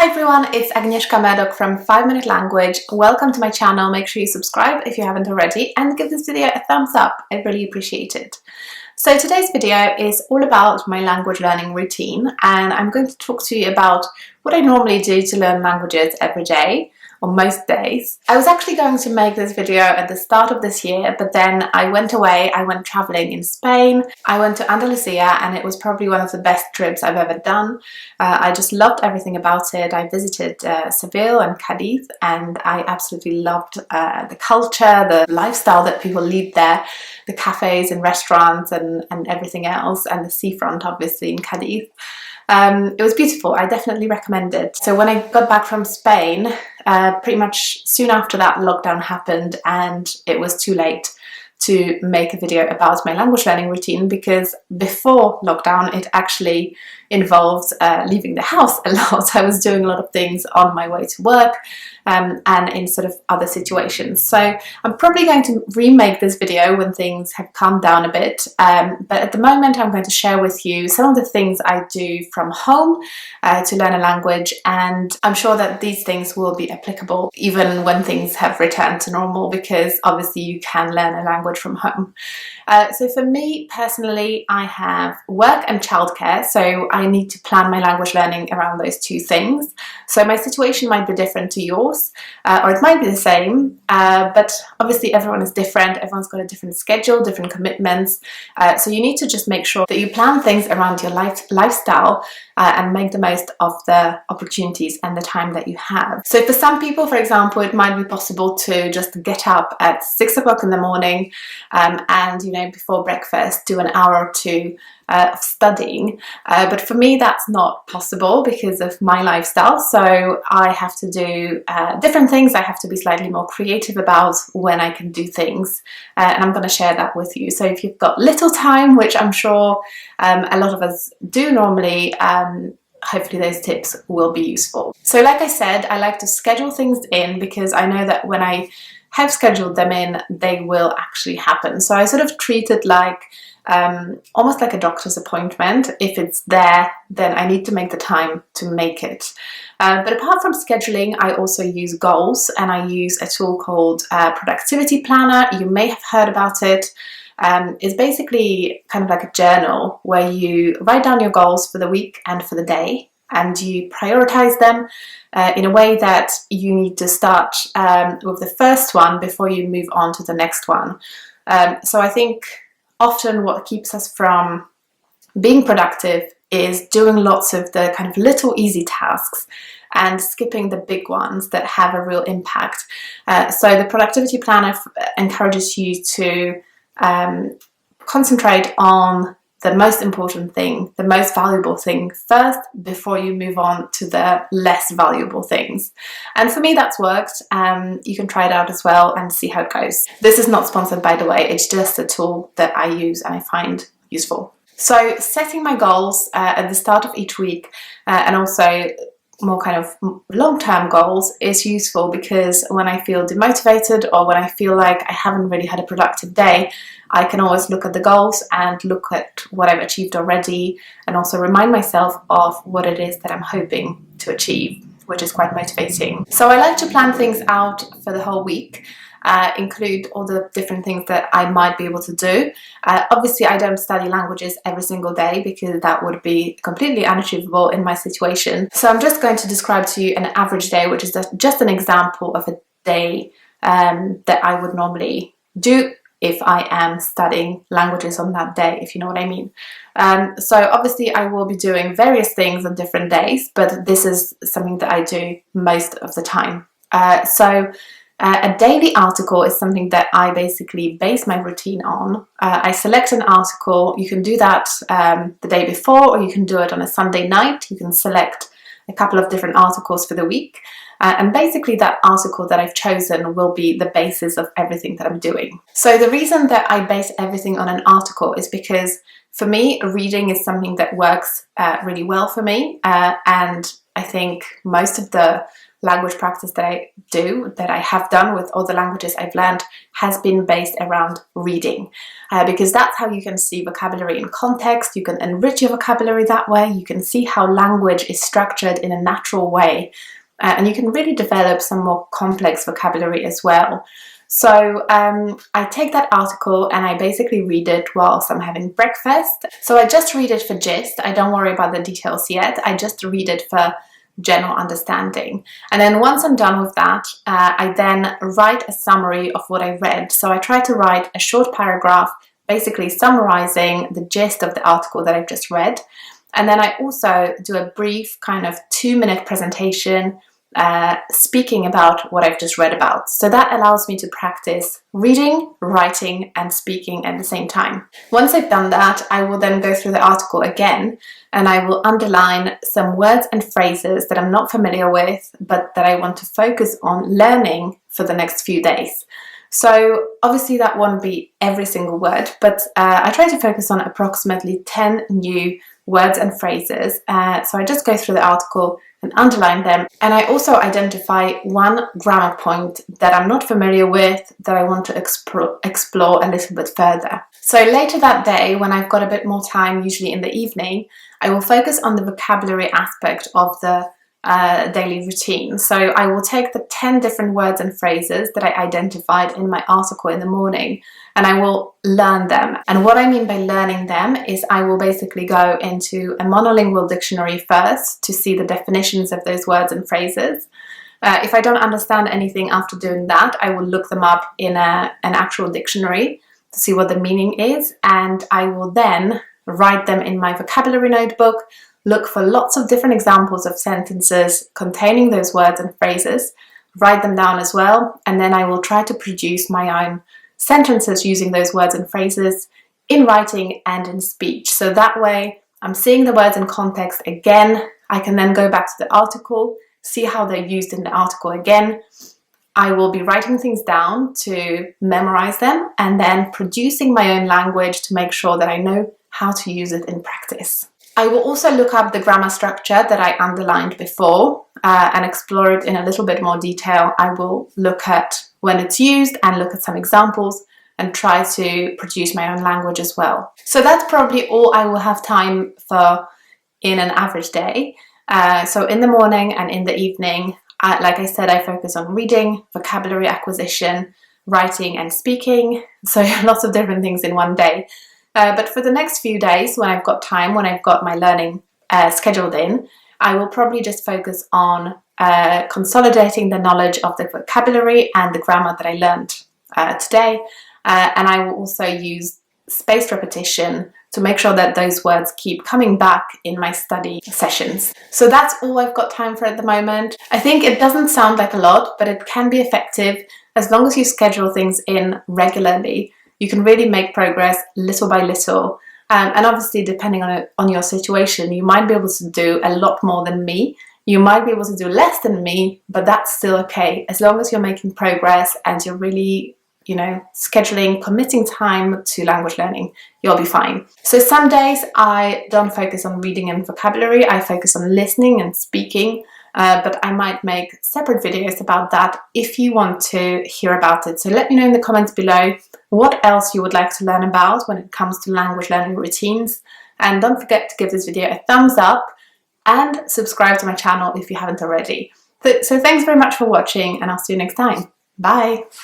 Hi everyone, it's Agnieszka from 5 Minute Language. Welcome to my channel. Make sure you subscribe if you haven't already and give this video a thumbs up. I really appreciate it. So today's video is all about my language learning routine, and I'm going to talk to you about what I normally do to learn languages every day, or most days. I was actually going to make this video at the start of this year, but then I went away. I went traveling in Spain. I went to Andalusia, and it was probably one of the best trips I've ever done. I just loved everything about it. I visited Seville and Cadiz, and I absolutely loved the culture, the lifestyle that people lead there, the cafes and restaurants and everything else, and the seafront obviously in Cadiz. It was beautiful. I definitely recommend it. So when I got back from Spain, pretty much soon after that lockdown happened, and it was too late to make a video about my language learning routine, because before lockdown it actually involved leaving the house a lot. I was doing a lot of things on my way to work and in sort of other situations. So I'm probably going to remake this video when things have calmed down a bit, but at the moment I'm going to share with you some of the things I do from home to learn a language, and I'm sure that these things will be applicable even when things have returned to normal, because obviously you can learn a language from home. So for me personally, I have work and childcare, so I need to plan my language learning around those two things. So my situation might be different to yours, or it might be the same, but obviously everyone is different. Everyone's got a different schedule, different commitments, so you need to just make sure that you plan things around your lifestyle and make the most of the opportunities and the time that you have. So for some people, for example, it might be possible to just get up at 6 o'clock in the morning and, you know, before breakfast do an hour or two of studying, but for me that's not possible because of my lifestyle. So I have to do different things. I have to be slightly more creative about when I can do things, and I'm going to share that with you. So if you've got little time, which I'm sure a lot of us do normally, hopefully those tips will be useful. So like I said, I like to schedule things in because I know that when I have scheduled them in, they will actually happen. So I sort of treat it like almost like a doctor's appointment. If it's there, then I need to make the time to make it. But apart from scheduling, I also use goals, and I use a tool called Productivity Planner. You may have heard about it. It's basically kind of like a journal where you write down your goals for the week and for the day, and you prioritize them in a way that you need to start with the first one before you move on to the next one. So I think often what keeps us from being productive is doing lots of the kind of little easy tasks and skipping the big ones that have a real impact. So the Productivity Planner encourages you to concentrate on the most important thing, the most valuable thing first before you move on to the less valuable things. And for me that's worked. You can try it out as well and see how it goes. This is not sponsored, by the way. It's just a tool that I use and I find useful. So setting my goals at the start of each week and also more kind of long-term goals is useful, because when I feel demotivated or when I feel like I haven't really had a productive day, I can always look at the goals and look at what I've achieved already, and also remind myself of what it is that I'm hoping to achieve, which is quite motivating. So I like to plan things out for the whole week, include all the different things that I might be able to do. Obviously I don't study languages every single day because that would be completely unachievable in my situation. So I'm just going to describe to you an average day, which is just an example of a day that I would normally do if I am studying languages on that day, if you know what I mean. So obviously I will be doing various things on different days, but this is something that I do most of the time. A daily article is something that I basically base my routine on. I select an article. You can do that the day before, or you can do it on a Sunday night. You can select a couple of different articles for the week. And basically that article that I've chosen will be the basis of everything that I'm doing. So the reason that I base everything on an article is because for me, reading is something that works really well for me. And I think most of the language practice that I have done with all the languages I've learned has been based around reading, because that's how you can see vocabulary in context. You can enrich your vocabulary that way. You can see how language is structured in a natural way, and you can really develop some more complex vocabulary as well. So I take that article and I basically read it whilst I'm having breakfast. So I just read it for gist. I don't worry about the details yet. I just read it for general understanding. And then once I'm done with that, I then write a summary of what I read. So I try to write a short paragraph basically summarizing the gist of the article that I've just read. And then I also do a brief kind of 2-minute presentation speaking about what I've just read about. So that allows me to practice reading, writing, and speaking at the same time. Once I've done that, I will then go through the article again and I will underline some words and phrases that I'm not familiar with, but that I want to focus on learning for the next few days. So obviously that won't be every single word, but I try to focus on approximately 10 new words and phrases. So I just go through the article and underline them. And I also identify one grammar point that I'm not familiar with that I want to explore a little bit further. So later that day, when I've got a bit more time, usually in the evening, I will focus on the vocabulary aspect of the daily routine. So I will take the 10 different words and phrases that I identified in my article in the morning and I will learn them. And what I mean by learning them is I will basically go into a monolingual dictionary first to see the definitions of those words and phrases. If I don't understand anything after doing that, I will look them up in an actual dictionary to see what the meaning is, and I will then write them in my vocabulary notebook, look for lots of different examples of sentences containing those words and phrases, write them down as well, and then I will try to produce my own sentences using those words and phrases in writing and in speech. So that way I'm seeing the words in context again. I can then go back to the article, see how they're used in the article again. I will be writing things down to memorize them and then producing my own language to make sure that I know how to use it in practice. I will also look up the grammar structure that I underlined before and explore it in a little bit more detail. I will look at when it's used and look at some examples and try to produce my own language as well. So that's probably all I will have time for in an average day. So in the morning and in the evening, like I said, I focus on reading, vocabulary acquisition, writing and speaking. So lots of different things in one day. But for the next few days, when I've got time, when I've got my learning scheduled in, I will probably just focus on consolidating the knowledge of the vocabulary and the grammar that I learned today. And I will also use spaced repetition to make sure that those words keep coming back in my study sessions. So that's all I've got time for at the moment. I think it doesn't sound like a lot, but it can be effective as long as you schedule things in regularly. You can really make progress little by little. And obviously, depending on your situation, you might be able to do a lot more than me. You might be able to do less than me, but that's still okay. As long as you're making progress and you're really, scheduling, committing time to language learning, you'll be fine. So some days I don't focus on reading and vocabulary. I focus on listening and speaking. But I might make separate videos about that if you want to hear about it. So let me know in the comments below what else you would like to learn about when it comes to language learning routines. And don't forget to give this video a thumbs up and subscribe to my channel if you haven't already. So thanks very much for watching, and I'll see you next time. Bye!